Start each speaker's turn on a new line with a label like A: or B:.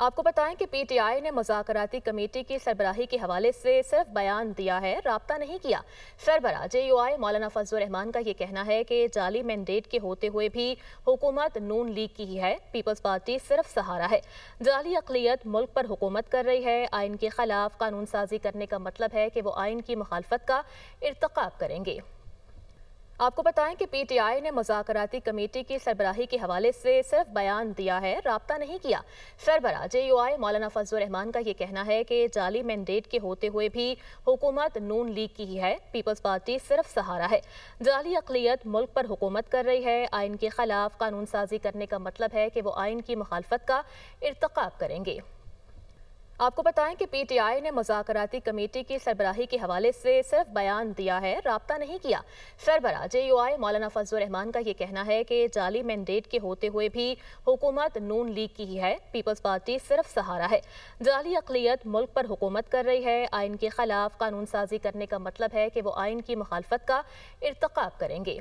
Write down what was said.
A: आपको बताएं कि पीटीआई ने मुज़ाकराती कमेटी की सरबराही के हवाले से सिर्फ बयान दिया है, राब्ता नहीं किया। सरबराह जेयूआई मौलाना फजलुर रहमान का ये कहना है कि जाली मैंडेट के होते हुए भी हुकूमत नून लीग की ही है, पीपल्स पार्टी सिर्फ सहारा है। जाली अक़लियत मुल्क पर हुकूमत कर रही है। आइन के खिलाफ कानून साजी करने का मतलब है कि वो आइन की मुखालफत का इर्तिकाब करेंगे। आपको बताएं कि पीटीआई ने मुज़ाकराती कमेटी की सरबराही के हवाले से सिर्फ बयान दिया है, राब्ता नहीं किया। सरबराह जेयूआई मौलाना फजलुर रहमान का ये कहना है कि जाली मैंडेट के होते हुए भी हुकूमत नून लीग की ही है, पीपल्स पार्टी सिर्फ सहारा है। जाली अक़लियत मुल्क पर हुकूमत कर रही है। आइन के खिलाफ कानून साजी करने का मतलब है कि वो आइन की मुखालफत का इर्तिकाब करेंगे। आपको बताएं कि पीटीआई ने मुज़ाकराती कमेटी की सरबराही के हवाले से सिर्फ बयान दिया है, राब्ता नहीं किया। सरबराह जेयूआई मौलाना फजलुर रहमान का ये कहना है कि जाली मैंडेट के होते हुए भी हुकूमत नून लीग की ही है, पीपल्स पार्टी सिर्फ सहारा है। जाली अक़लियत मुल्क पर हुकूमत कर रही है। आइन की मुखालफत का इर्तिकाब करेंगे। आपको बताएं कि पीटीआई ने मुज़ाकराती कमेटी की सरबराही के हवाले से सिर्फ बयान दिया है, राब्ता नहीं किया। सरबराह जेयूआई मौलाना फजलुर रहमान का ये कहना है कि जाली मैंडेट के होते हुए भी हुकूमत नून लीग की ही है, पीपल्स पार्टी सिर्फ सहारा है। जाली अक़लियत मुल्क पर हुकूमत कर रही है। आइन के खिलाफ कानून साजी करने का मतलब है कि वो आइन की मुखालफत का इर्तिकाब करेंगे।